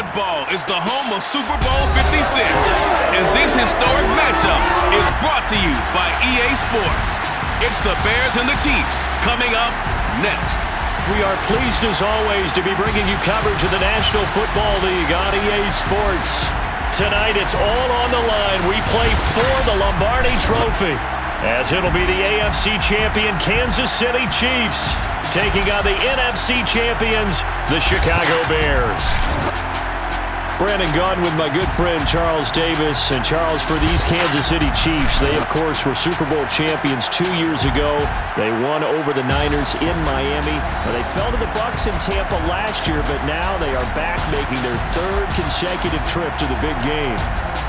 Football is the home of Super Bowl 56, and this historic matchup is brought to you by EA Sports. It's the Bears and the Chiefs coming up next. We are pleased as always to be bringing you coverage of the National Football League on EA Sports. Tonight it's all on the line. We play for the Lombardi Trophy, as it'll be the AFC champion Kansas City Chiefs taking on the NFC champions, the Chicago Bears. Brandon Gaudin with my good friend Charles Davis. And Charles, for these Kansas City Chiefs, they of course were Super Bowl champions 2 years ago. They won over the Niners in Miami. Now, they fell to the Bucs in Tampa last year, but now they are back making their third consecutive trip to the big game.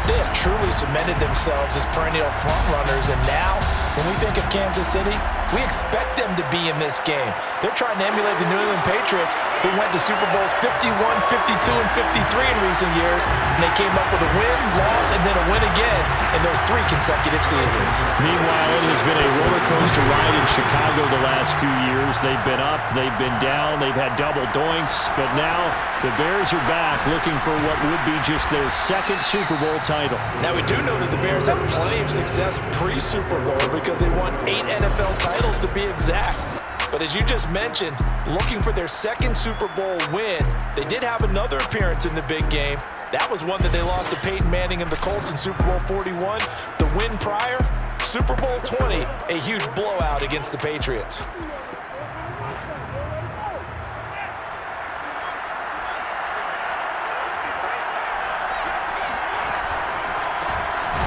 They have truly cemented themselves as perennial frontrunners, and now, when we think of Kansas City, we expect them to be in this game. They're trying to emulate the New England Patriots, who went to Super Bowls 51, 52, and 53 in recent years, and they came up with a win, loss, and then a win again in those 3 consecutive seasons. Meanwhile, it has been a roller coaster ride in Chicago the last few years. They've been up, they've been down, they've had double doinks, but now the Bears are back looking for what would be just their second Super Bowl title. Now, we do know that the Bears had plenty of success pre-Super Bowl because they won 8 NFL titles to be exact. But as you just mentioned, looking for their second Super Bowl win, they did have another appearance in the big game. That was one that they lost to Peyton Manning and the Colts in Super Bowl 41. The win prior, Super Bowl 20, a huge blowout against the Patriots.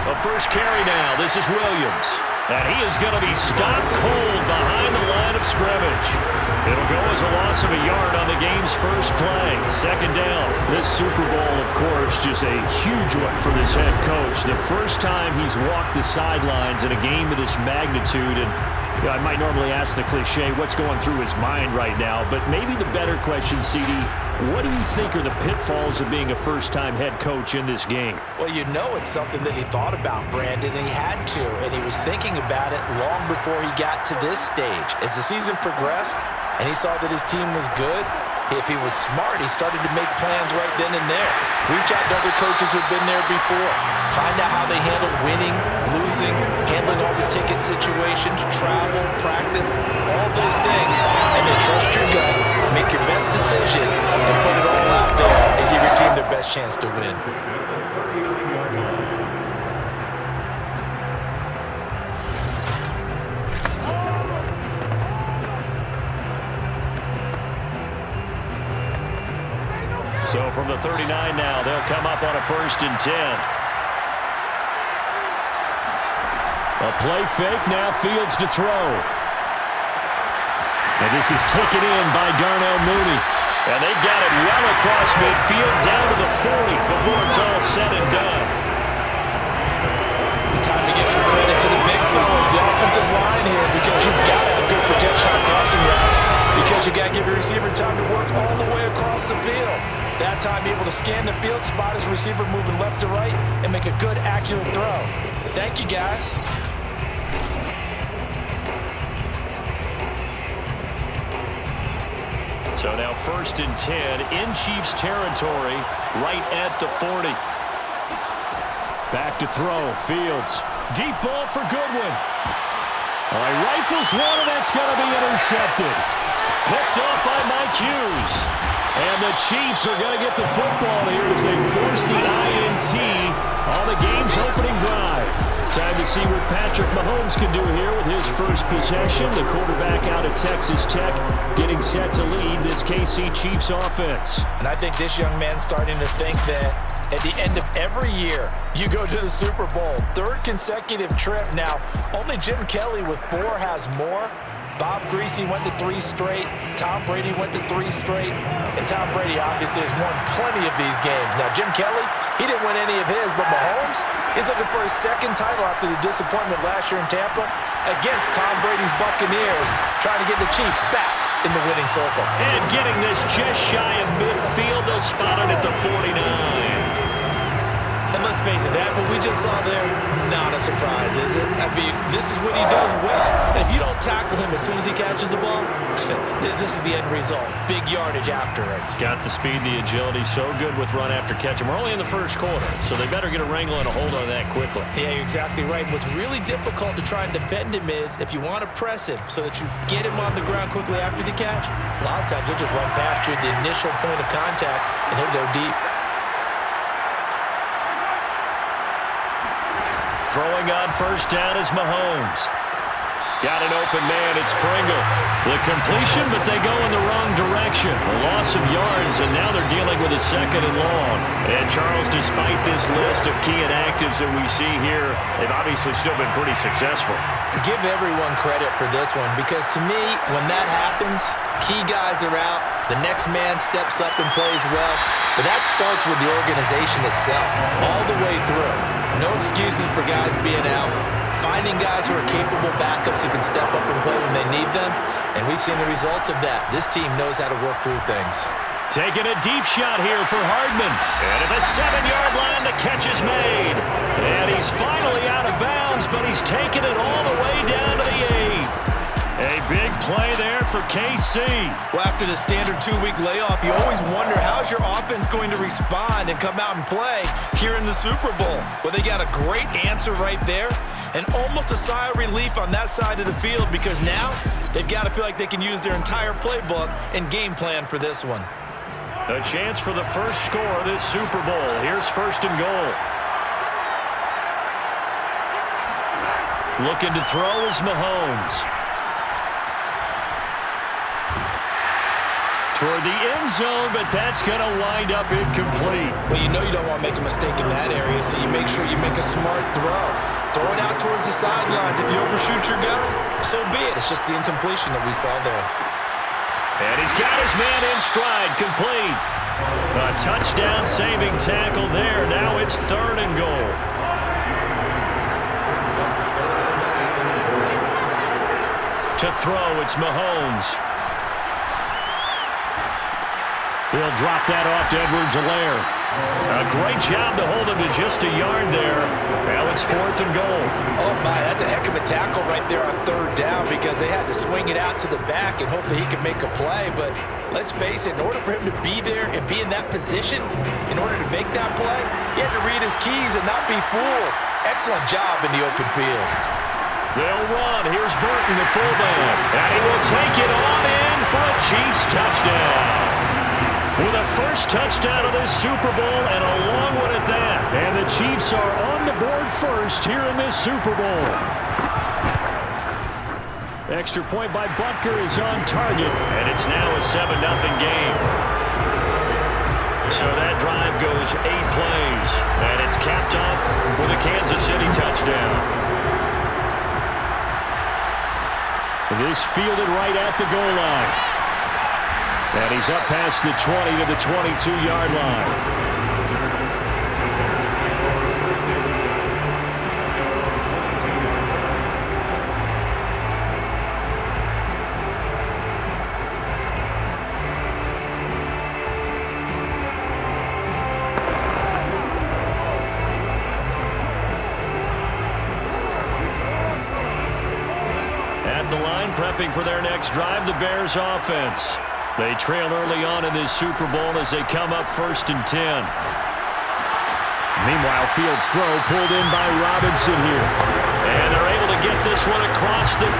The first carry now. This is Williams. And he is going to be stopped cold behind the line of scrimmage. It'll go as a loss of a yard on the game's first play. Second down. This Super Bowl, of course, just a huge one for this head coach. The first time he's walked the sidelines in a game of this magnitude. And I might normally ask the cliche, what's going through his mind right now? But maybe the better question, CD, what do you think are the pitfalls of being a first-time head coach in this game? Well, you know it's something that he thought about, Brandon, and he had to, and he was thinking about it long before he got to this stage. As the season progressed and he saw that his team was good, if he was smart, he started to make plans right then and there. Reach out to other coaches who've been there before. Find out how they handle winning, losing, handling all the ticket situations, travel, practice, all those things. And then trust your gut, make your best decision, and put it all out there and give your team their best chance to win. So from the 39 now, they'll come up on a 1st and 10. A play fake, now Fields to throw. And this is taken in by Darnell Mooney. And they've got it well across midfield, down to the 40 before it's all said and done. Time to give some credit to the big fellas, the offensive line here, because you've got to have good protection on crossing routes, because you've got to give your receiver time to work all the way across the field. That time, able to scan the field, spot his receiver moving left to right, and make a good, accurate throw. Thank you, guys. So now 1st and 10 in Chiefs territory, right at the 40. Back to throw, Fields. Deep ball for Goodwin. All right, rifles one, and that's going to be intercepted. Picked off by Mike Hughes. And the Chiefs are going to get the football here as they force the INT on the game's opening drive. Time to see what Patrick Mahomes can do here with his first possession. The quarterback out of Texas Tech getting set to lead this KC Chiefs offense. And I think this young man's starting to think that at the end of every year, you go to the Super Bowl. 3rd consecutive trip. Now, only Jim Kelly with 4 has more. Bob Greasy went to 3 straight. Tom Brady went to 3 straight. And Tom Brady obviously has won plenty of these games. Now, Jim Kelly, he didn't win any of his, but Mahomes is looking for his 2nd title after the disappointment last year in Tampa against Tom Brady's Buccaneers, trying to get the Chiefs back in the winning circle. And getting this just shy of midfield, they'll spot it at the 49. And let's face it, that what we just saw there, not a surprise, is it? I mean, this is what he does well. And if you don't tackle him as soon as he catches the ball, this is the end result. Big yardage afterwards. Got the speed, the agility, so good with run after catch. And we're only in the first quarter, so they better get a wrangle and a hold on that quickly. Yeah, you're exactly right. And what's really difficult to try and defend him is if you want to press him so that you get him on the ground quickly after the catch, a lot of times he'll just run past you at the initial point of contact, and he'll go deep. Throwing on first down is Mahomes. Got an open man, it's Pringle. The completion, but they go in the wrong direction. A loss of yards, and now they're dealing with a second and long. And Charles, despite this list of key inactives that we see here, they've obviously still been pretty successful. Give everyone credit for this one, because to me, when that happens, key guys are out, the next man steps up and plays well, but that starts with the organization itself, all the way through. No excuses for guys being out, finding guys who are capable backups who can step up and play when they need them, and we've seen the results of that. This team knows how to work through things. Taking a deep shot here for Hardman. And at the 7-yard line, the catch is made. And he's finally out of bounds, but he's taken it all the way down to the 8. A big play there for KC. Well, after the standard 2-week layoff, you always wonder how's your offense going to respond and come out and play here in the Super Bowl. Well, they got a great answer right there and almost a sigh of relief on that side of the field, because now they've got to feel like they can use their entire playbook and game plan for this one. A chance for the first score of this Super Bowl. Here's first and goal. Looking to throw is Mahomes. Toward the end zone, but that's going to wind up incomplete. Well, you know you don't want to make a mistake in that area, so you make sure you make a smart throw. Throw it out towards the sidelines. If you overshoot your guy, so be it. It's just the incompletion that we saw there. And he's got his man in stride, complete. A touchdown-saving tackle there. Now it's third and goal. To throw, it's Mahomes. He'll drop that off to Edwards-Helaire. A great job to hold him to just a yard there. Now it's fourth and goal. Oh, my, that's a heck of a tackle right there on third down, because they had to swing it out to the back and hope that he could make a play. But let's face it, in order for him to be there and be in that position, in order to make that play, he had to read his keys and not be fooled. Excellent job in the open field. They'll run. Here's Burton, the fullback. And he will take it on in for a Chiefs touchdown. With a first touchdown of this Super Bowl, and a long one at that. And the Chiefs are on the board first here in this Super Bowl. Extra point by Butker is on target, and it's now a 7-0 game. So that drive goes 8 plays, and it's capped off with a Kansas City touchdown. This fielded right at the goal line. And he's up past the 20 to the 22-yard line. At the line, prepping for their next drive, the Bears offense. They trail early on in this Super Bowl as they come up first and 10. Meanwhile, Fields' throw pulled in by Robinson here. And they're able to get this one across the 35.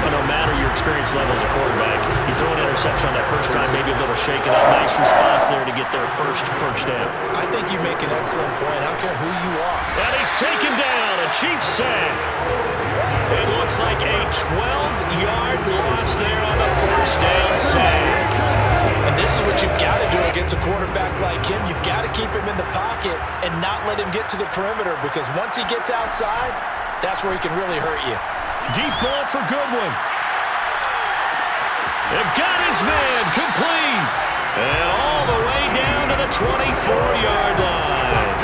But no matter your experience level as a quarterback, you throw an interception on that first drive, maybe a little shaken up. Nice response there to get their first down. I think you make an excellent point. I don't care who you are. And he's taken down. A Chiefs sack. It looks like a 12-yard loss there on the first down sack. And this is what you've got to do against a quarterback like him. You've got to keep him in the pocket and not let him get to the perimeter, because once he gets outside, that's where he can really hurt you. Deep ball for Goodwin. They've got his man complete. And all the way down to the 24-yard line.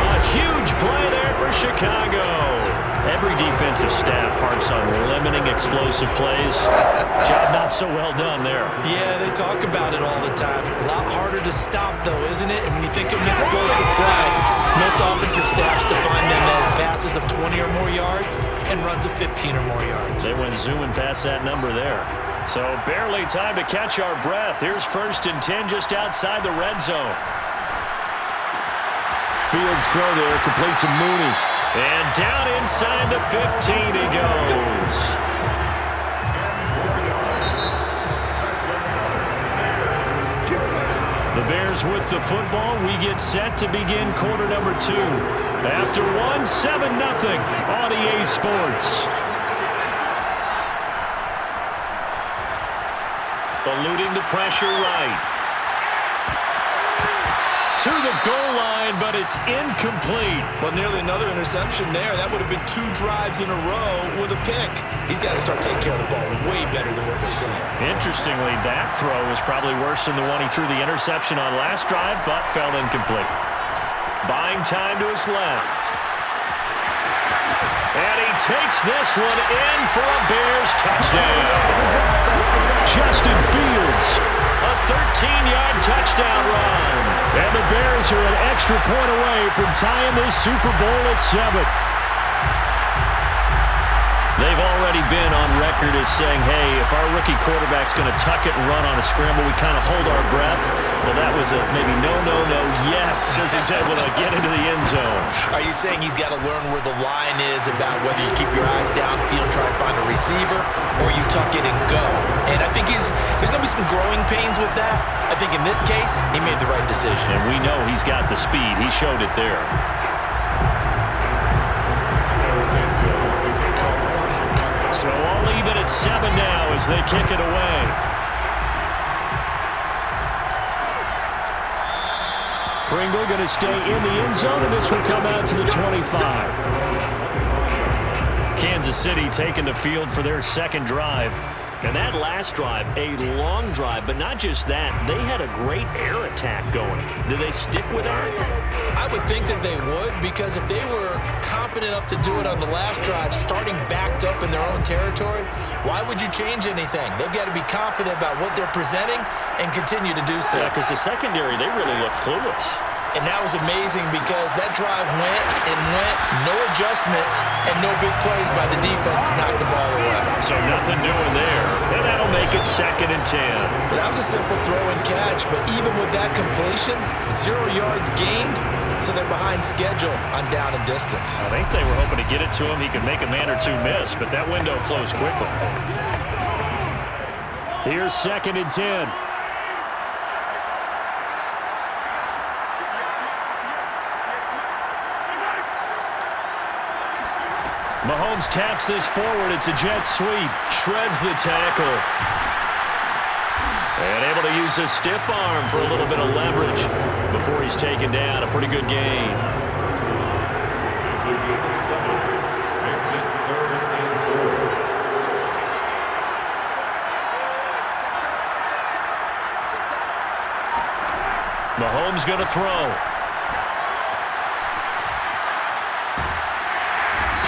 A huge play there for Chicago. Every defensive staff harps on limiting explosive plays. Job not so well done there. Yeah, they talk about it all the time. A lot harder to stop, though, isn't it? And when you think of an explosive play, most offensive staffs define them as passes of 20 or more yards and runs of 15 or more yards. They went zooming past that number there. So barely time to catch our breath. Here's 1st and 10 just outside the red zone. Fields throw there, complete to Mooney. And down inside the 15 he goes. The Bears with the football. We get set to begin quarter number 2. After 1, 7-0 on EA Sports. Eluding the pressure right. To the goal line, but it's incomplete. Well, nearly another interception there. That would have been 2 drives in a row with a pick. He's got to start taking care of the ball way better than what we're seeing. Interestingly, that throw was probably worse than the one he threw the interception on last drive, but fell incomplete. Buying time to his left. And he takes this one in for a Bears touchdown. Justin Fields. A 13-yard touchdown run. And the Bears are an extra point away from tying this Super Bowl at 7. They've already been on record as saying, hey, if our rookie quarterback's going to tuck it and run on a scramble, we kind of hold our breath. Well, that was a maybe no, yes, as he's able to get into the end zone. Are you saying he's got to learn where the line is about whether you keep your eyes downfield, try to find a receiver, or you tuck it and go? And I think there's going to be some growing pains with that. I think in this case, he made the right decision. And we know he's got the speed. He showed it there. So I'll leave it at 7 now as they kick it away. Pringle going to stay in the end zone, and this will come out to the 25. Kansas City taking the field for their second drive. And that last drive, a long drive, but not just that. They had a great air attack going. Do they stick with that? I would think that they would, because if they were confident enough to do it on the last drive, starting backed up in their own territory, why would you change anything? They've got to be confident about what they're presenting and continue to do so. Yeah, because the secondary, they really look clueless. And that was amazing because that drive went and went, no adjustments, and no big plays by the defense to knock the ball away. So nothing doing there, and that'll make it 2nd and 10. Well, that was a simple throw and catch, but even with that completion, 0 yards gained, so they're behind schedule on down and distance. I think they were hoping to get it to him. He could make a man or two miss, but that window closed quickly. Here's 2nd and 10. Mahomes taps this forward. It's a jet sweep. Shreds the tackle. And able to use his stiff arm for a little bit of leverage before he's taken down. A pretty good gain. Mahomes going to throw.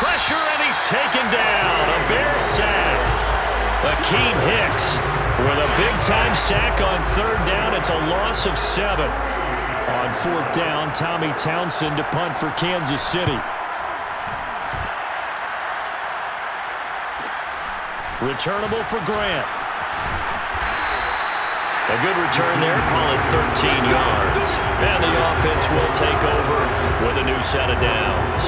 Pressure, and he's taken down. A Bear sack. Akeem Hicks with a big-time sack on 3rd down. It's a loss of 7. On 4th down, Tommy Townsend to punt for Kansas City. Returnable for Grant. A good return there, call it 13 yards. And the offense will take over with a new set of downs.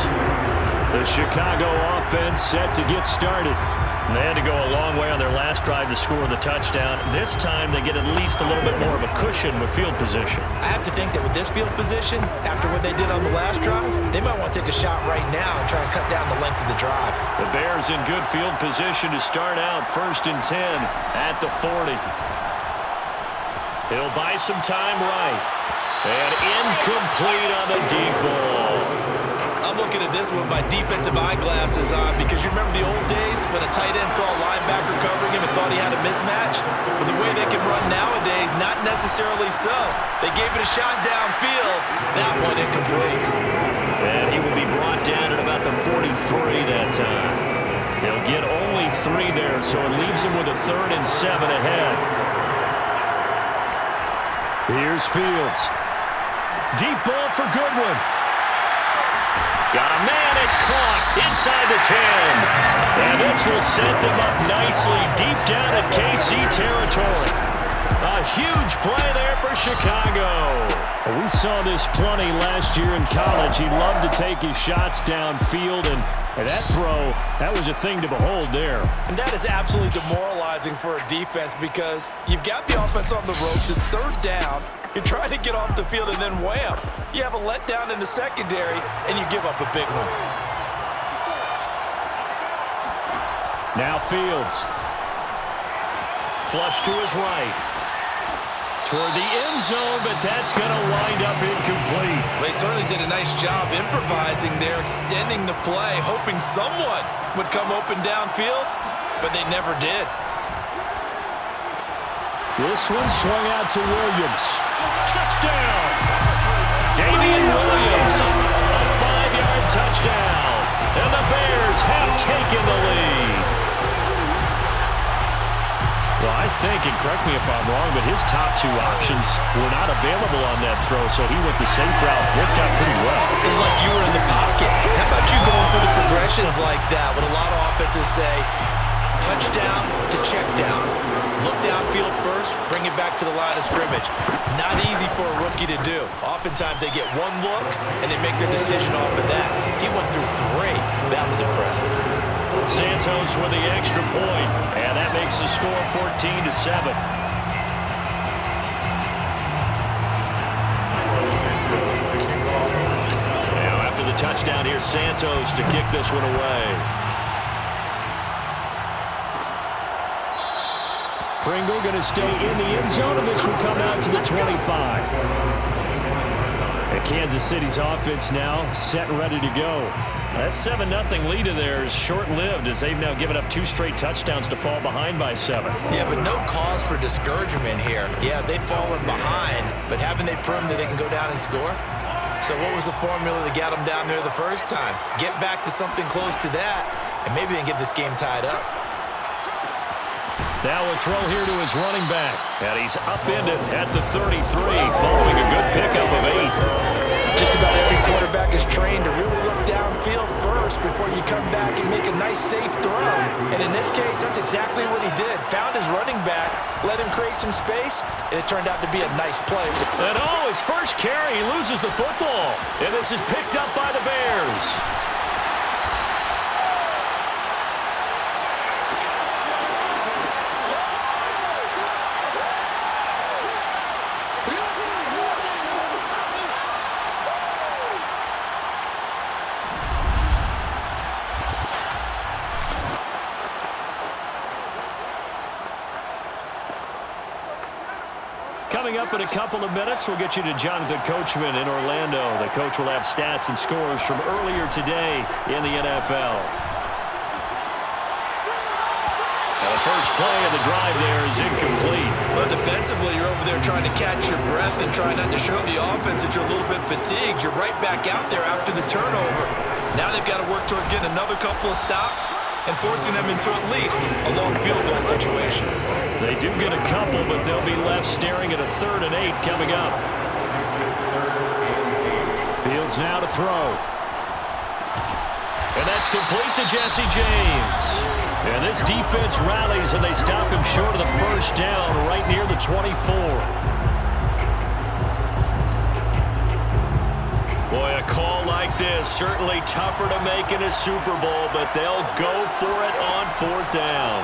The Chicago offense set to get started. They had to go a long way on their last drive to score the touchdown. This time they get at least a little bit more of a cushion with field position. I have to think that with this field position, after what they did on the last drive, they might want to take a shot right now and try and cut down the length of the drive. The Bears in good field position to start out 1st and 10 at the 40. He'll buy some time right. And incomplete on the deep ball. I'm looking at this one with my defensive eyeglasses on because you remember the old days when a tight end saw a linebacker covering him and thought he had a mismatch? But the way they can run nowadays, not necessarily so. They gave it a shot downfield. That one incomplete. And he will be brought down at about the 43. three that time. He'll get only 3 there, so it leaves him with a 3rd and 7 ahead. Here's Fields. Deep ball for Goodwin. Got a man, it's caught inside the 10. And this will set them up nicely deep down at KC territory. A huge play there for Chicago. We saw this plenty last year in college. He loved to take his shots downfield, and that throw, that was a thing to behold there. And that is absolutely demoralizing for a defense because you've got the offense on the ropes. It's 3rd down. You're trying to get off the field, and then wham, you have a letdown in the secondary, and you give up a big one. Now Fields. Flush to his right. Toward the end zone, but that's going to wind up incomplete. They certainly did a nice job improvising there, extending the play, hoping someone would come open downfield, but they never did. This one swung out to Williams. Touchdown! Damian Williams, a 5-yard touchdown. And the Bears have taken the lead. Well, I think, and correct me if I'm wrong, but his top 2 options were not available on that throw, so he went the safe route. Worked out pretty well. It was like you were in the pocket. How about you going through the progressions like that? What a lot of offenses say, touchdown to check down. Look downfield first, bring it back to the line of scrimmage. Not easy for a rookie to do. Oftentimes they get one look, and they make their decision off of that. He went through 3. That was impressive. Santos with the extra point, and that makes the score 14-7. Now after the touchdown, here's Santos to kick this one away. Pringle going to stay in the end zone, and this will come out to the 25. And Kansas City's offense now set and ready to go. That 7-0 lead of theirs short-lived as they've now given up 2 straight touchdowns to fall behind by 7. Yeah, but no cause for discouragement here. Yeah, they've fallen behind, but haven't they proven that they can go down and score? So what was the formula that got them down there the first time? Get back to something close to that, and maybe they can get this game tied up. Now a throw here to his running back, and he's upended at the 33 following a good pickup of 8. Just about every quarterback is trained to really look downfield first before you come back and make a nice, safe throw. And in this case, that's exactly what he did. Found his running back, let him create some space, and it turned out to be a nice play. And his first carry, he loses the football. And this is picked up by the Bears. Coming up in a couple of minutes, we'll get you to Jonathan Coachman in Orlando. The coach will have stats and scores from earlier today in the NFL. Now the first play of the drive there is incomplete. Well, defensively, you're over there trying to catch your breath and trying not to show the offense that you're a little bit fatigued. You're right back out there after the turnover. Now they've got to work towards getting another couple of stops and forcing them into at least a long field goal situation. They do get a couple, but they'll be left staring at a 3rd and 8 coming up. Fields now to throw. And that's complete to Jesse James. And this defense rallies, and they stop him short of the first down right near the 24. Boy, a call like this, certainly tougher to make in a Super Bowl, but they'll go for it on 4th down.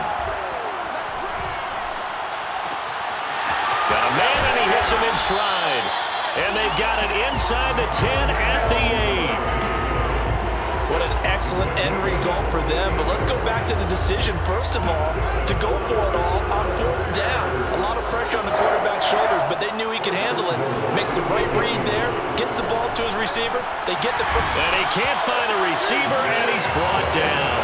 Got a man, and he hits him in stride. And they've got it inside the 10 at the 8. What an excellent end result for them. But let's go back to the decision, first of all, to go for it all on 4th down. A lot of pressure on the quarterback's shoulders, but they knew he could handle it. Makes the right read there, gets the ball to his receiver. They get the football. And he can't find a receiver, and he's brought down.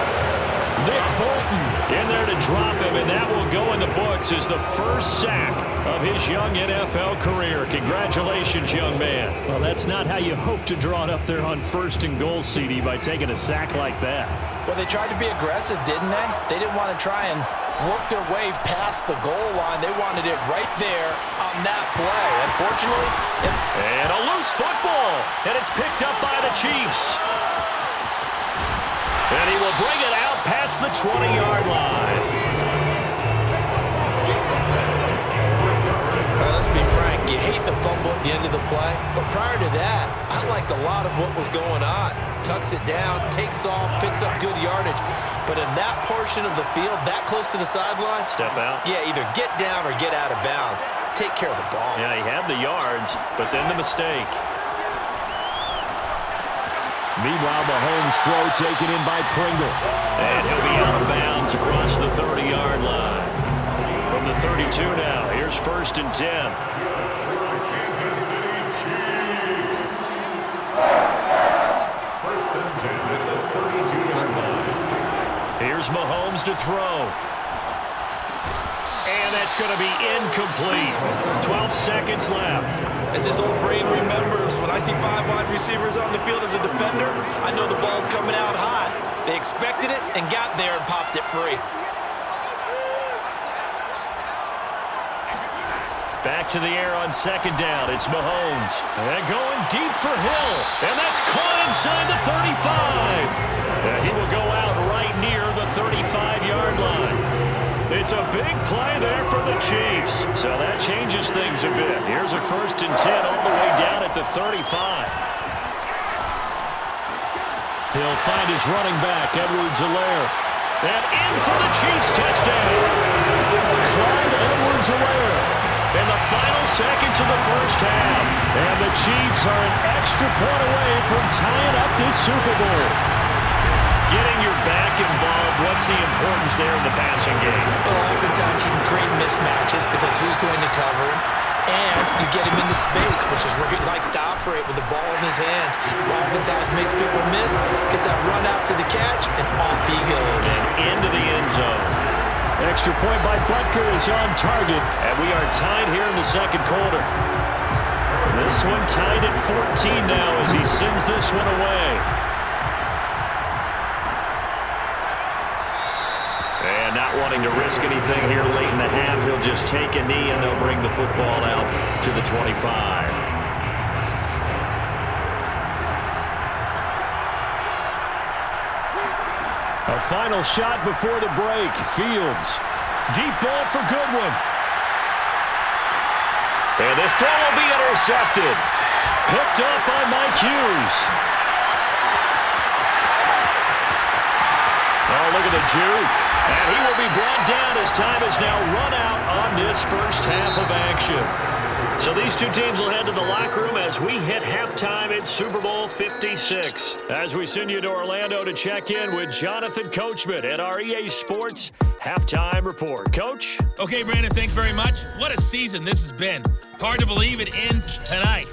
Nick Bolton in there to to drop him, and that will go in the books as the first sack of his young NFL career. Congratulations, young man. Well, that's not how you hope to draw it up there on 1st and goal, CD, by taking a sack like that. Well, they tried to be aggressive, didn't they? They didn't want to try and work their way past the goal line. They wanted it right there on that play. Unfortunately, and a loose football, and it's picked up by the Chiefs. And he will bring it out past the 20-yard line. Let's be frank, you hate the fumble at the end of the play, but prior to that, I liked a lot of what was going on. Tucks it down, takes off, picks up good yardage. But in that portion of the field, that close to the sideline, step out. Yeah, either get down or get out of bounds. Take care of the ball. Yeah, he had the yards, but then the mistake. Meanwhile, Mahomes' throw taken in by Pringle. And he'll be out of bounds across the 30-yard line. From the 32 now, here's 1st and 10. Kansas City Chiefs. 1st and 10 at the 32-yard line. Here's Mahomes to throw. And that's going to be incomplete. 12 seconds left. As his old brain remembers, when I see 5 wide receivers on the field as a defender, I know the ball's coming out hot. They expected it and got there and popped it free. Back to the air on 2nd down. It's Mahomes. And going deep for Hill. And that's caught inside the 35. And he will go out right near the 35-yard line. It's a big play there for the Chiefs. So that changes things a bit. Here's a 1st and 10 all the way down at the 35. He'll find his running back, Edwards-Helaire. And in for the Chiefs touchdown. Clyde Edwards-Helaire. In the final seconds of the first half. And the Chiefs are an extra point away from tying up this Super Bowl. Getting your back involved, what's the importance there in the passing game? Well, oftentimes you can create mismatches because who's going to cover him? And you get him into space, which is where he likes to operate with the ball in his hands. Oftentimes makes people miss, gets that run after the catch, and off he goes. And into the end zone. Extra point by Butker is on target. And we are tied here in the 2nd quarter. This one tied at 14 now as he sends this one away. And not wanting to risk anything here late in the half, he'll just take a knee and they'll bring the football out to the 25. A final shot before the break. Fields. Deep ball for Goodwin. And this throw will be intercepted. Picked up by Mike Hughes. Oh, look at the juke. And he will be brought down as time is now run out on this first half of action. So these two teams will head to the locker room as we hit halftime at Super Bowl 56. As we send you to Orlando to check in with Jonathan Coachman at our EA Sports Halftime Report. Coach? Okay, Brandon, thanks very much. What a season this has been. Hard to believe it ends tonight,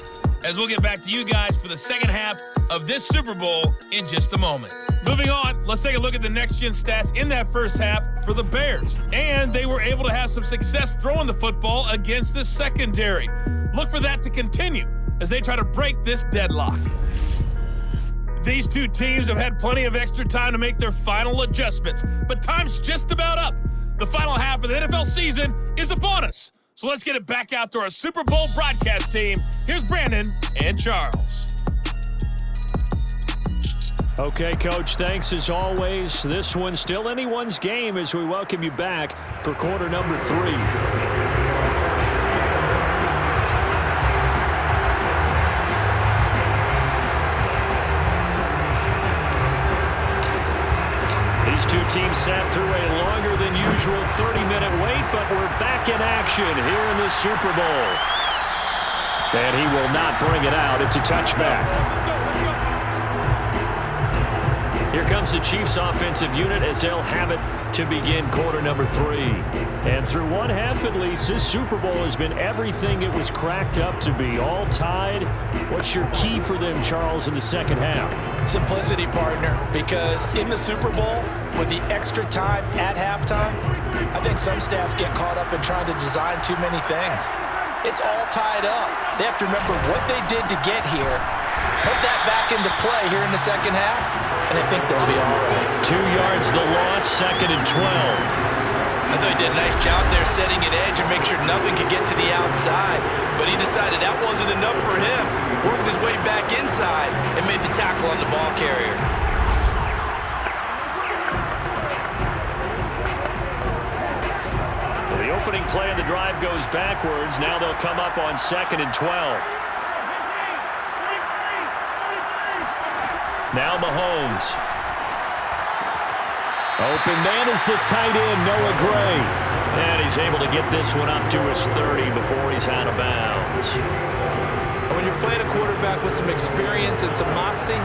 as we'll get back to you guys for the second half of this Super Bowl in just a moment. Moving on, let's take a look at the next-gen stats in that first half for the Bears. And they were able to have some success throwing the football against the secondary. Look for that to continue as they try to break this deadlock. These two teams have had plenty of extra time to make their final adjustments, but time's just about up. The final half of the NFL season is upon us. So let's get it back out to our Super Bowl broadcast team. Here's Brandon and Charles. Okay, Coach, thanks as always. This one's still anyone's game as we welcome you back for quarter number 3. These two teams sat through a longer than usual 30-minute wait, but we're back in action here in the Super Bowl. And he will not bring it out. It's a touchback. Here comes the Chiefs offensive unit as they'll have it to begin quarter number 3. And through one half at least, this Super Bowl has been everything it was cracked up to be. All tied. What's your key for them, Charles, in the second half? Simplicity, partner, because in the Super Bowl, with the extra time at halftime, I think some staffs get caught up in trying to design too many things. It's all tied up. They have to remember what they did to get here, put that back into play here in the second half, and I think they'll be all right. 2 yards the loss, 2nd and 12. I thought he did a nice job there setting an edge and make sure nothing could get to the outside, but he decided that wasn't enough for him. Worked his way back inside and made the tackle on the ball carrier. So the opening play of the drive goes backwards. Now they'll come up on 2nd and 12. Now Mahomes. Open man is the tight end, Noah Gray. And he's able to get this one up to his 30 before he's out of bounds. When you're playing a quarterback with some experience and some moxie,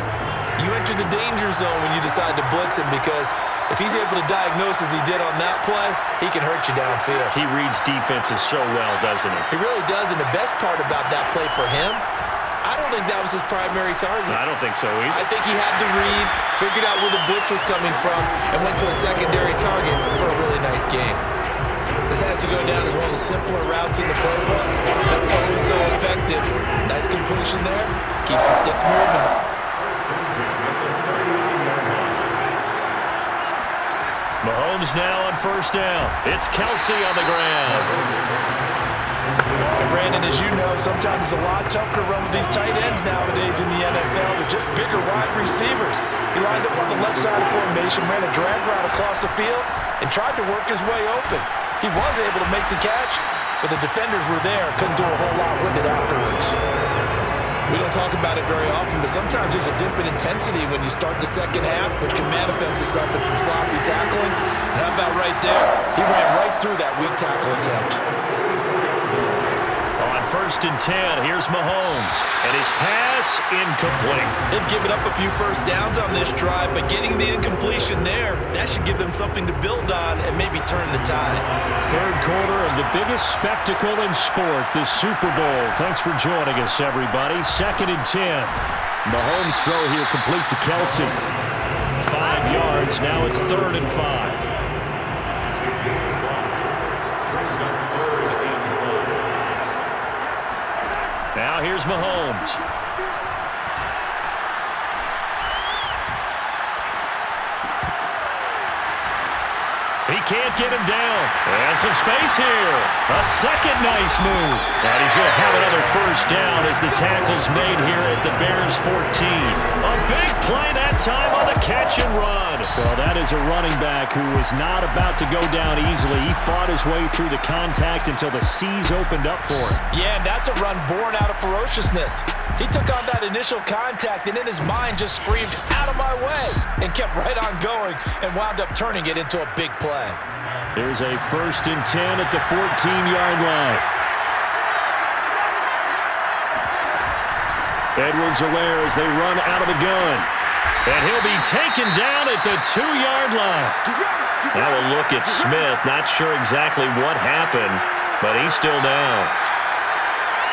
you enter the danger zone when you decide to blitz him, because if he's able to diagnose as he did on that play, he can hurt you downfield. He reads defenses so well, doesn't he? He really does, and the best part about that play for him, I don't think that was his primary target. I don't think so either. I think he had to read, figured out where the blitz was coming from, and went to a secondary target for a really nice game. This has to go down as one of the simpler routes in the playbook, but oh so effective. Nice completion there. Keeps the sticks moving. Mahomes now on 1st down. It's Kelsey on the ground. And Brandon, as you know, sometimes it's a lot tougher to run with these tight ends nowadays in the NFL. They're just bigger wide receivers. He lined up on the left side of formation, ran a drag route across the field, and tried to work his way open. He was able to make the catch, but the defenders were there, couldn't do a whole lot with it afterwards. We don't talk about it very often, but sometimes there's a dip in intensity when you start the second half, which can manifest itself in some sloppy tackling. And how about right there? He ran right through that weak tackle attempt. On 1st and 10, here's Mahomes, and his pass incomplete. They've given up a few first downs on this drive, but getting the incompletion there, that should give them something to build on and maybe turn the tide. 3rd quarter of the biggest spectacle in sport, the Super Bowl. Thanks for joining us, everybody. 2nd and 10. Mahomes' throw here complete to Kelsey. 5 yards, now it's 3rd and 5. Now here's Mahomes. He can't get him down. And some space here. A second nice move. And he's going to have another 1st down as the tackle's made here at the Bears 14. A big play that time on the catch and run. Well, that is a running back who was not about to go down easily. He fought his way through the contact until the seas opened up for him. Yeah, and that's a run born out of ferociousness. He took on that initial contact and in his mind just screamed, "Out of my way," and kept right on going and wound up turning it into a big play. Here's a 1st and 10 at the 14-yard line. Edwards-Helaire as they run out of the gun. And he'll be taken down at the 2-yard line. Now a look at Smith. Not sure exactly what happened, but he's still down.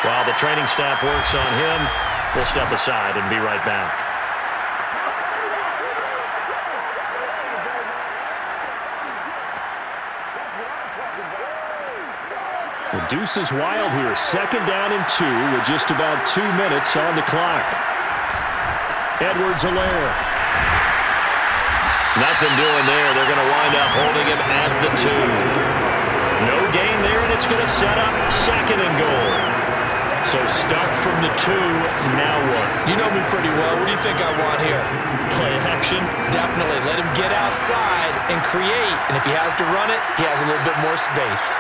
While the training staff works on him, we'll step aside and be right back. The deuce is wild here. 2nd down and 2 with just about 2 minutes on the clock. Edwards-Helaire. Nothing doing there. They're going to wind up holding him at the 2. No gain there, and it's going to set up 2nd and goal. So stuck from the 2. Now what? You know me pretty well. What do you think I want here? Play action? Definitely. Let him get outside and create. And if he has to run it, he has a little bit more space.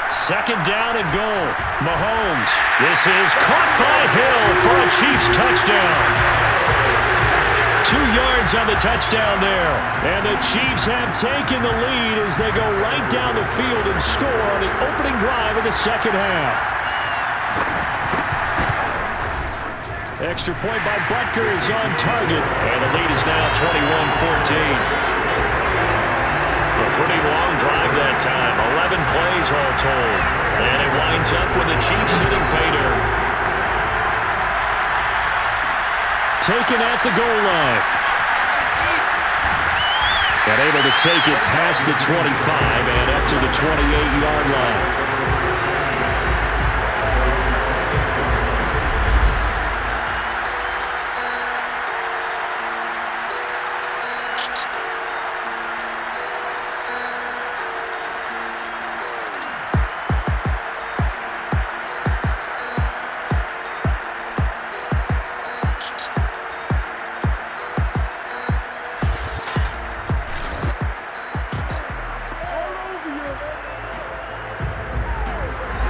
2nd down and goal. Mahomes. This is caught by Hill for a Chiefs touchdown. 2 yards on the touchdown there. And the Chiefs have taken the lead as they go right down the field and score on the opening drive of the second half. Extra point by Butker is on target. And the lead is now 21-14. A pretty long drive that time. 11 plays all told. And it winds up with the Chiefs hitting pay dirt. Taken at the goal line. And able to take it past the 25 and up to the 28-yard line.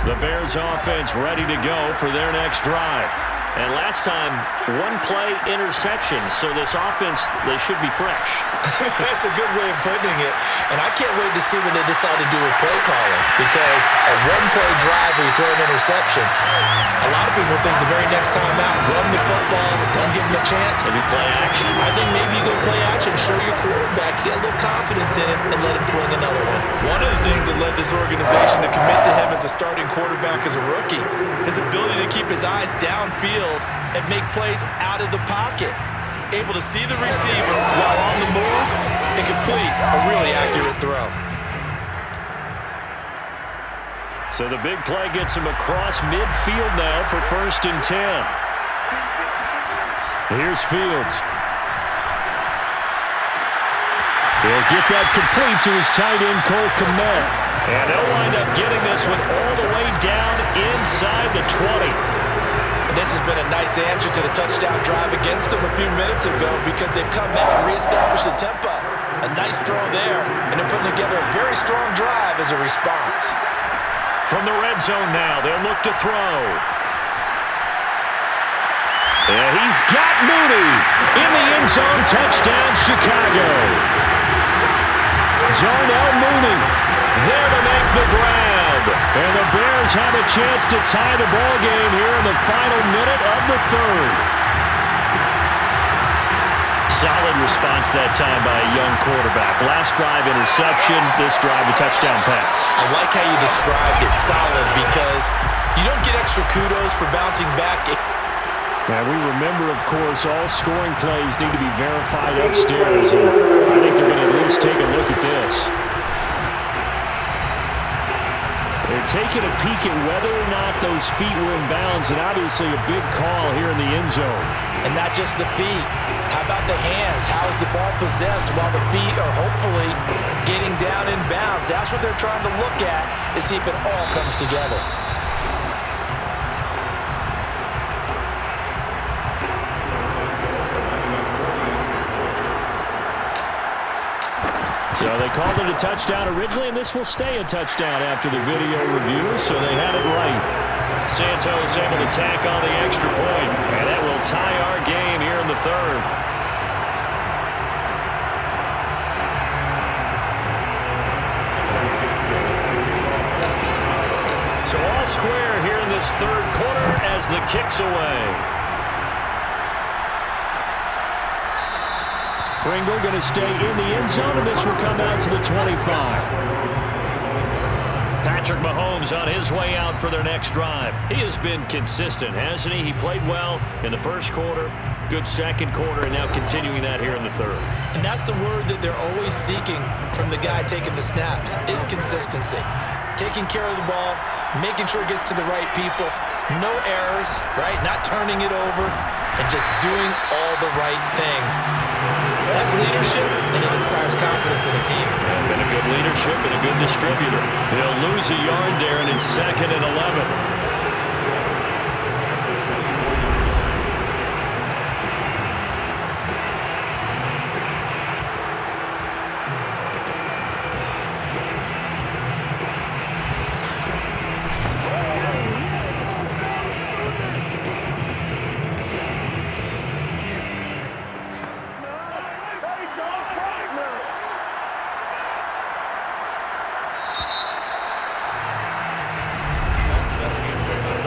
The Bears offense ready to go for their next drive. And last time, one play interception, so this offense, they should be fresh. That's a good way of putting it. And I can't wait to see what they decide to do with play calling, because a one-play drive where you throw an interception, a lot of people think the very next time out, run the football, don't give them a chance. Maybe play action. I think maybe you go play action, show your quarterback, get a little confidence in him, and let him fling another one. One of the things that led this organization to commit to him as a starting quarterback as a rookie, his ability to keep his eyes downfield and make plays out of the pocket. Able to see the receiver while on the move and complete a really accurate throw. So the big play gets him across midfield now for 1st and 10. Here's Fields. He'll get that complete to his tight end, Cole Kmet. And they'll wind up getting this one all the way down inside the 20. And this has been a nice answer to the touchdown drive against them a few minutes ago, because they've come out and reestablished the tempo. A nice throw there, and they're putting together a very strong drive as a response. From the red zone now, they'll look to throw. And he's got Mooney in the end zone. Touchdown, Chicago. Darnell Mooney there to make the grab. And the Bears have a chance to tie the ball game here in the final minute of the third. Solid response that time by a young quarterback. Last drive, interception. This drive, a touchdown pass. I like how you described it, solid, because you don't get extra kudos for bouncing back. And we remember, of course, all scoring plays need to be verified upstairs. And I think they're going to at least take a look at this. They're taking a peek at whether or not those feet were in bounds, and obviously a big call here in the end zone. And not just the feet. How about the hands? How is the ball possessed while the feet are hopefully getting down in bounds? That's what they're trying to look at to see if it all comes together. So they called it a touchdown originally, and this will stay a touchdown after the video review, so they had it right. Santos able to tack on the extra point, and that will tie our game here in the third. So all square here in this third quarter as the kick's away. Pringle going to stay in the end zone, and this will come out to the 25. Patrick Mahomes on his way out for their next drive. He has been consistent, hasn't he? He played well in the first quarter, good second quarter, and now continuing that here in the third. And that's the word that they're always seeking from the guy taking the snaps, is consistency. Taking care of the ball, making sure it gets to the right people, no errors, right? Not turning it over, and just doing all the right things. That's leadership, and it inspires confidence in a team. Been a good leadership and a good distributor. They'll lose a yard there, and it's 2nd and 11.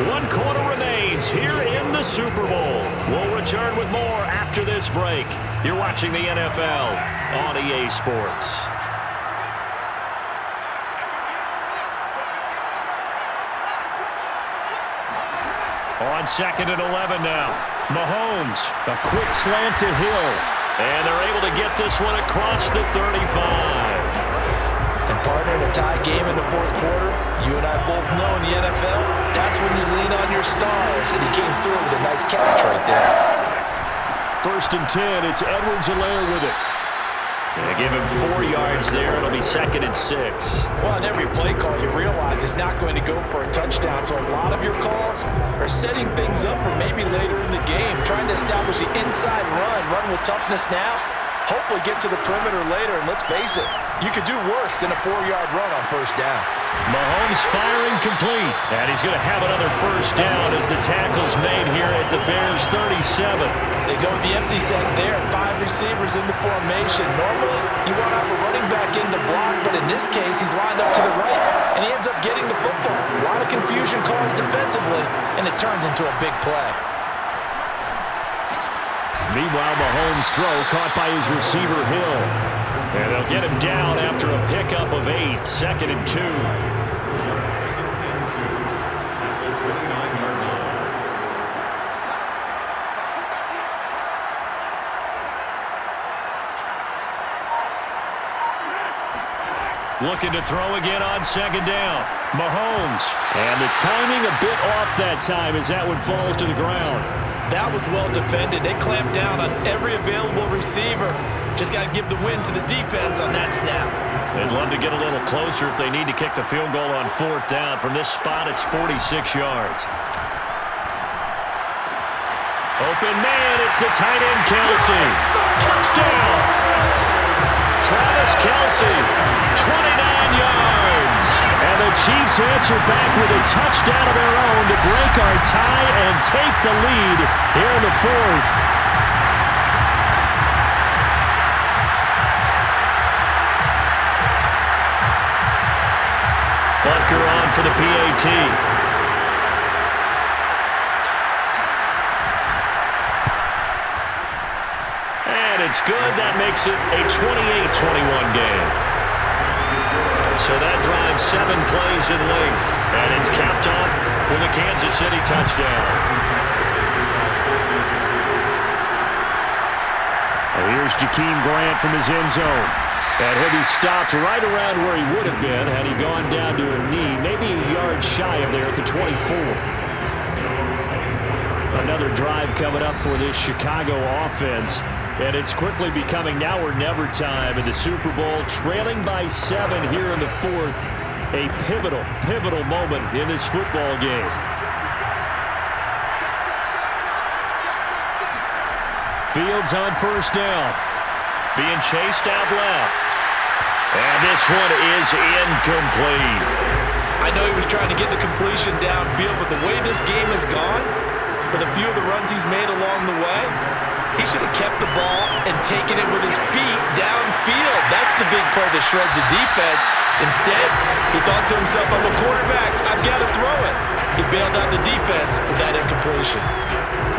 One quarter remains here in the the Super Bowl. We'll return with more after this break. You're watching the NFL on EA Sports. On 2nd and 11 now. Mahomes, a quick slant to Hill. And they're able to get this one across the 35. And partner, in a tie game in the fourth quarter, you and I both know in the NFL, that's when you lean on your stars. And he came through with a nice catch right there. 1st and 10, it's Edwards-Helaire with it. They give him 4 yards there. It'll be 2nd and 6. Well, on every play call, you realize it's not going to go for a touchdown. So a lot of your calls are setting things up for maybe later in the game, trying to establish the inside run with toughness now, hopefully get to the perimeter later. And let's face it, you could do worse than a 4-yard run on 1st down. Mahomes firing complete. And he's going to have another 1st down as the tackle's made here at the Bears' 37. They go with the empty set there, 5 receivers in the formation. Normally, you want to have a running back in to block, but in this case, he's lined up to the right, and he ends up getting the football. A lot of confusion caused defensively, and it turns into a big play. Meanwhile, Mahomes' throw caught by his receiver, Hill. And they'll get him down after a pickup of 8, 2nd and 2. 2nd and 2 at the 29-yard line. Looking to throw again on 2nd down. Mahomes. And the timing a bit off that time as that one falls to the ground. That was well defended. They clamped down on every available receiver. Just got to give the win to the defense on that snap. They'd love to get a little closer if they need to kick the field goal on 4th down. From this spot, it's 46 yards. Open man, it's the tight end, Kelsey. Touchdown! Travis Kelsey, 29 yards. And the Chiefs answer back with a touchdown of their own to break our tie and take the lead here in the 4th. Bunker on for the PAT. And it's good. That makes it a 28-21 game. So that drives 7 plays in length. And it's capped off with a Kansas City touchdown. And here's Jakeem Grant from his end zone. And he'll be stopped right around where he would have been had he gone down to a knee, maybe a yard shy of there at the 24. Another drive coming up for this Chicago offense. And it's quickly becoming now or never time in the Super Bowl, trailing by 7 here in the 4th. A pivotal moment in this football game. Fields on 1st down. Being chased out left. And this one is incomplete. I know he was trying to get the completion downfield, but the way this game has gone, with a few of the runs he's made along the way, he should have kept the ball and taken it with his feet downfield. That's the big play that shreds the defense. Instead, he thought to himself, I'm a quarterback, I've got to throw it. He bailed out the defense with that incompletion.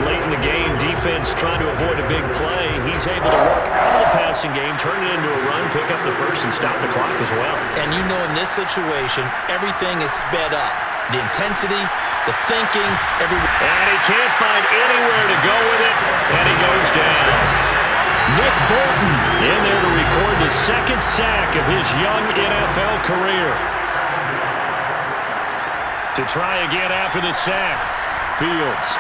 Late in the game, defense trying to avoid a big play. He's able to work out of the passing game, turn it into a run, pick up the 1st, and stop the clock as well. And you know in this situation, everything is sped up. The intensity, the thinking, And he can't find anywhere to go with it, and he goes down. Nick Bolton in there to record the 2nd sack of his young NFL career. To try again after the sack. Fields.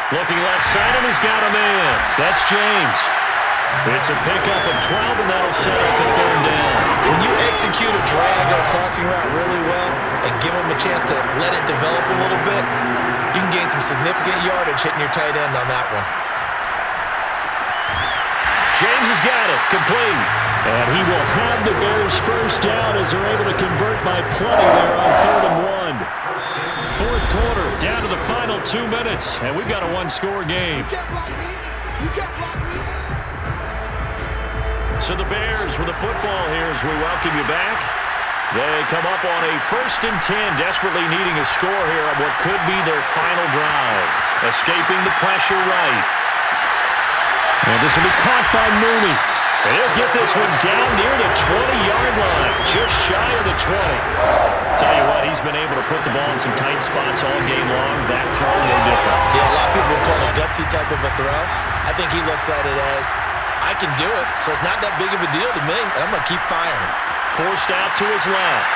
Looking left side, and he's got a man. That's James. It's a pickup of 12, and that'll set up the 3rd down. When you execute a drag or a crossing route really well and give him a chance to let it develop a little bit, you can gain some significant yardage hitting your tight end on that one. James has got it. Complete. And he will have the Bears' 1st down as they're able to convert by plenty there on 3rd and 1. 4th quarter, down to the final 2 minutes, and we've got a 1-score game. You can't block me. You can't block me. So the Bears with the football here as we welcome you back. They come up on a 1st and 10, desperately needing a score here on what could be their final drive. Escaping the pressure right. And this will be caught by Mooney. And he'll get this one down near the 20-yard line, just shy of the 20. Tell you what, he's been able to put the ball in some tight spots all game long. That throw, no different. Yeah, a lot of people would call it a gutsy type of a throw. I think he looks at it as, I can do it, so it's not that big of a deal to me, and I'm going to keep firing. Forced out to his left.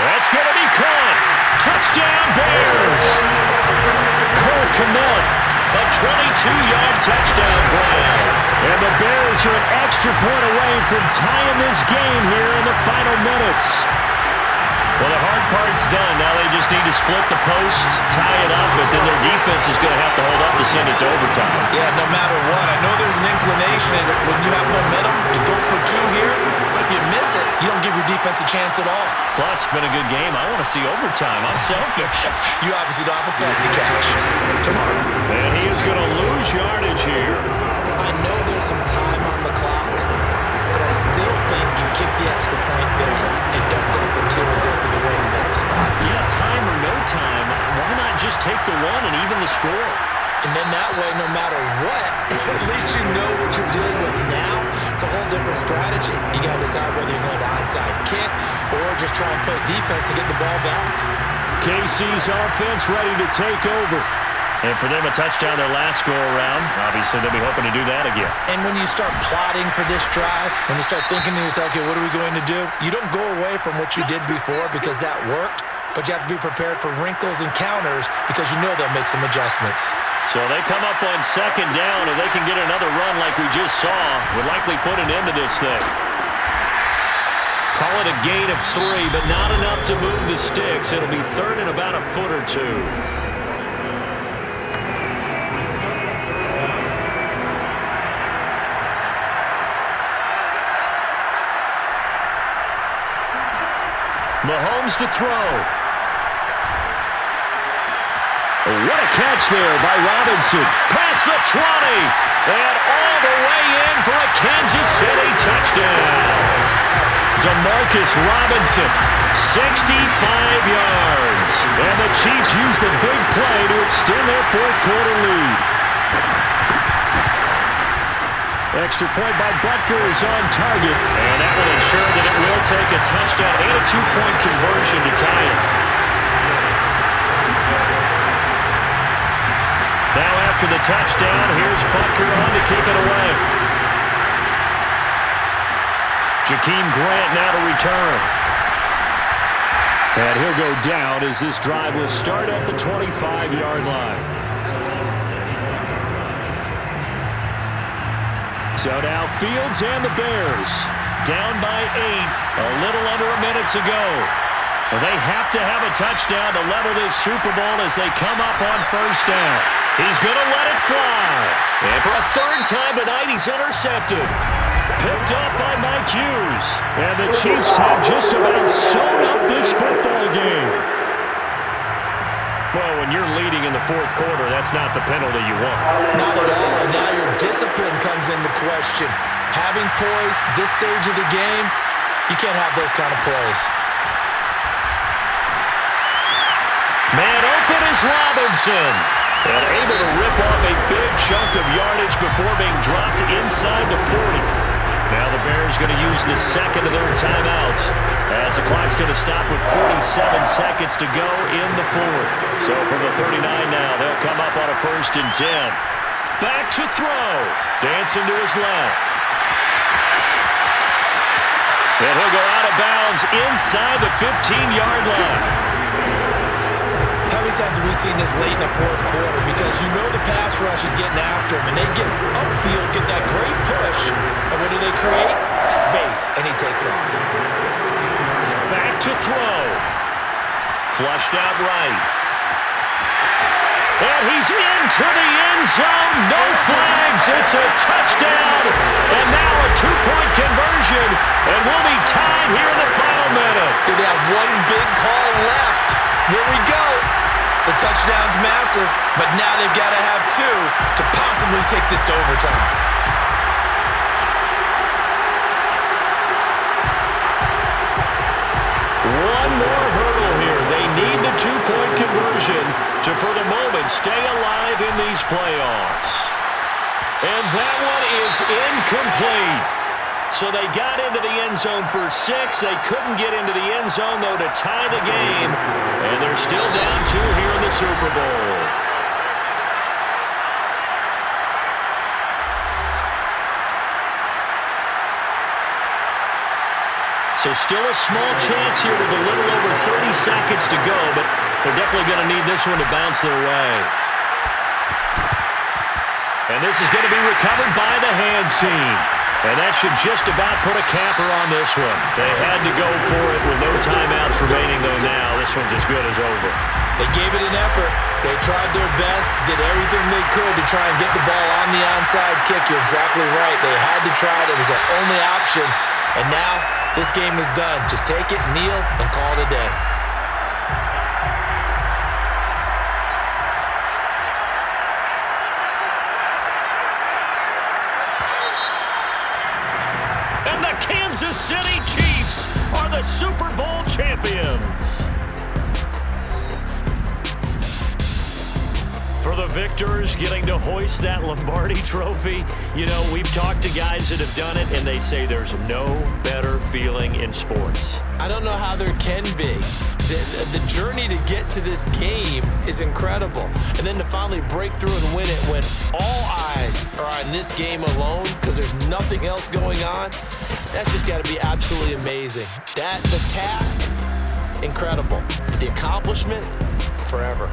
That's going to be caught. Touchdown, Bears. Cole Kmet, a 22-yard touchdown grab. And the Bears are an extra point away from tying this game here in the final minutes. Well, the hard part's done. Now they just need to split the posts, tie it up, but then their defense is going to have to hold up to send it to overtime. Yeah, no matter what. I know there's an inclination when you have momentum to go for 2 here, but if you miss it, you don't give your defense a chance at all. Plus, it's been a good game. I want to see overtime. I'm selfish. You obviously don't have a flag to catch tomorrow. And he is going to lose yardage here. I know there's some time on the clock, but I still think you kick the extra point there and don't go for 2 and go for the win in that spot. Yeah, time or no time, why not just take the 1 and even the score? And then that way, no matter what, at least you know what you're dealing with now. It's a whole different strategy. You got to decide whether you're going to onside kick or just try and play defense and get the ball back. KC's offense ready to take over. And for them, a touchdown their last go-around. Obviously, they'll be hoping to do that again. And when you start plotting for this drive, when you start thinking to yourself, okay, what are we going to do? You don't go away from what you did before because that worked, but you have to be prepared for wrinkles and counters because you know they'll make some adjustments. So they come up on 2nd down, and they can get another run like we just saw. Would likely put an end to this thing. Call it a gain of 3, but not enough to move the sticks. It'll be 3rd and about a foot or 2. Mahomes to throw. What a catch there by Robinson. Past the 20. And all the way in for a Kansas City touchdown. Demarcus Robinson, 65 yards. And the Chiefs use the big play to extend their 4th quarter lead. Extra point by Butker is on target. And that will ensure that it will take a touchdown and a 2-point conversion to tie it. Now after the touchdown, here's Butker on to kick it away. Jakeem Grant now to return. And he'll go down as this drive will start at the 25-yard line. So now Fields and the Bears down by 8, a little under a minute to go. Well, they have to have a touchdown to level this Super Bowl as they come up on 1st down. He's going to let it fly. And for a 3rd time tonight, he's intercepted. Picked up by Mike Hughes. And the Chiefs have just about sewn up this football game. Well, when you're leading in the 4th quarter, that's not the penalty you want. Not at all, and now your discipline comes into question. Having poise this stage of the game, you can't have those kind of plays. Man open is Robinson. And able to rip off a big chunk of yardage before being dropped inside the 40. Now the Bears going to use the 2nd of their timeouts as the clock's going to stop with 47 seconds to go in the 4th. So from the 39 now, they'll come up on a 1st and 10. Back to throw. Dancing to his left. And he'll go out of bounds inside the 15-yard line. How many times have we seen this late in the 4th quarter? Because you know the pass rush is getting after him, and they get upfield, get that great push, and what do they create? Space, and he takes off. Back to throw. Flushed out right. And he's into the end zone. No flags. It's a touchdown. And now a 2-point conversion, and we'll be tied here in the final minute. Do they have one big call left? Here we go. The touchdown's massive, but now they've got to have 2 to possibly take this to overtime. two-point conversion to, for the moment, stay alive in these playoffs. And that one is incomplete. So they got into the end zone for 6. They couldn't get into the end zone, though, to tie the game. And they're still down 2 here in the Super Bowl. So still a small chance here with a little over 30 seconds to go, but they're definitely going to need this one to bounce their way. And this is going to be recovered by the hands team. And that should just about put a capper on this one. They had to go for it with no timeouts remaining, though now this one's as good as over. They gave it an effort. They tried their best, did everything they could to try and get the ball on the onside kick. You're exactly right. They had to try it. It was their only option. And now this game is done. Just take it, kneel, and call it a day. And the Kansas City Chiefs are the Super Bowl champions. For the victors, getting to hoist that Lombardi trophy, you know, we've talked to guys that have done it, and they say there's no better feeling in sports. I don't know how there can be. The journey to get to this game is incredible. And then to finally break through and win it when all eyes are on this game alone because there's nothing else going on, that's just got to be absolutely amazing. The task, incredible. The accomplishment, forever.